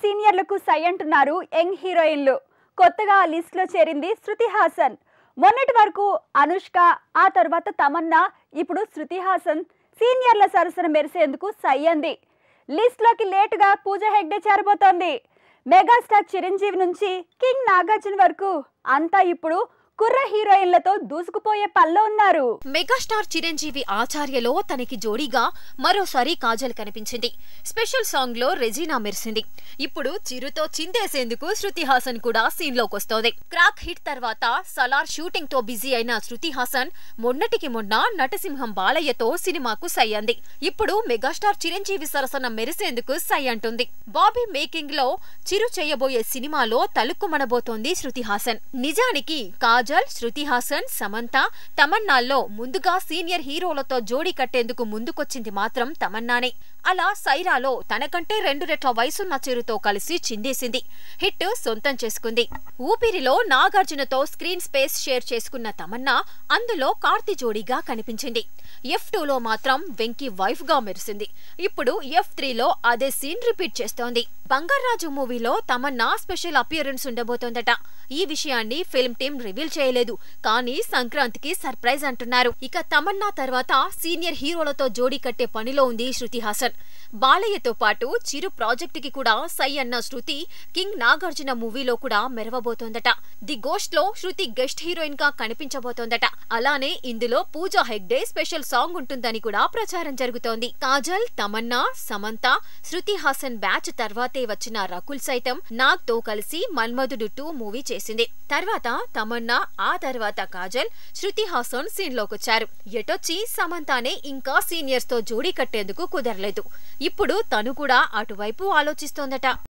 సీనియర్లకు సై అంటున్నారు యంగ్ హీరోయిన్లు. కొత్తగా లిస్ట్ లో చేరింది శృతి హాసన్. మొన్నటి వరకు అనుష్క, ఆ తర్వాత తమన్నా, ఇప్పుడు శృతి హాసన్ సీనియర్ల సరసన మెరిసేందుకు సై అంది. లిస్ట్ లోకి లేటుగా పూజ హెగ్డే చేరబోతోంది. మెగాస్టార్ చిరంజీవి నుంచి కింగ్ నాగార్జున వరకు అంతా ఇప్పుడు కుర్ర హీరోయిన్లతో దూసుకుపోయే పల్లో ఉన్నారు. మెగాస్టార్ చిరంజీవి ఆచార్యలో తనకి జోడీగా మరోసారి కాజల్ కనిపించింది. స్పెషల్ సాంగ్ లో రెజీనా మెరిసింది. ఇప్పుడు చిరుతో చిందేసేందుకు శృతి హాసన్ కూడా సీన్ లోకొస్తోంది. క్రాక్ హిట్ తర్వాత సలార్ షూటింగ్ తో బిజీ అయిన శృతి హాసన్ మొన్నటికి మొన్న నటసింహం బాలయ్యతో సినిమాకు సై అంది. ఇప్పుడు మెగాస్టార్ చిరంజీవి సరసన మెరిసేందుకు సై అంటుంది. బాబీ మేకింగ్ లో చిరు చేయబోయే సినిమాలో తలుక్కుమనబోతోంది శృతి హాసన్. నిజానికి కాజల్, శృతి హాసన్, సమంత, తమన్నాల్లో ముందుగా సీనియర్ హీరోలతో జోడీ కట్టేందుకు ముందుకొచ్చింది మాత్రం తమన్నానే. అలా సైరాలో తనకంటే 2 రెట్ల వయసున్న చిరుతో కలిసి చిందేసింది. హిట్ సొంతం చేసుకుంది. ఊపిరిలో నాగార్జునతో స్క్రీన్ స్పేస్ షేర్ చేసుకున్న తమన్నా అందులో కార్తీ జోడీగా కనిపించింది. F2లో మాత్రం వెంకీ వైఫ్ గా మెరిసింది. ఇప్పుడు F3లో అదే సీన్ రిపీట్ చేస్తోంది. బంగారాజు మూవీలో తమన్నా స్పెషల్ అపియరెన్స్ ఉండబోతోందట. ఈ విషయాన్ని ఫిల్మ్ టీం రివీల్ చేయలేదు. కానీ సంక్రాంతికి సర్ప్రైజ్ అంటున్నారు. ఇక తమన్నా తర్వాత సీనియర్ హీరోలతో జోడీ కట్టే పనిలో ఉంది శృతి హాసన్. బాలయ్యతో పాటు చిరు ప్రాజెక్టుకి కూడా సై అన్న శృతి కింగ్ నాగార్జున మూవీలో కూడా మెరవబోతోందట. ది గోస్ట్ లో శృతి గెస్ట్ హీరోయిన్ గా కనిపించబోతోందట. అలానే ఇందులో పూజా హెగ్డే స్పెషల్ సాంగ్ ఉంటుందని కూడా ప్రచారం జరుగుతోంది. కాజల్, తమన్నా, సమంత, శృతి హాసన్ బ్యాచ్ తర్వాతే వచ్చిన రకుల్ సైతం నాగ్ తో కలిసి మన్మధుడు 2 మూవీ చేసింది. తర్వాత తమన్నా, ఆ తర్వాత కాజల్, శృతి హాసన్ సీన్ లోకొచ్చారు. ఎటొచ్చి సమంతానే ఇంకా సీనియర్స్ తో జోడీ కట్టేందుకు కుదరలేదు. ఇప్పుడు తను కూడా అటువైపు ఆలోచిస్తోందట.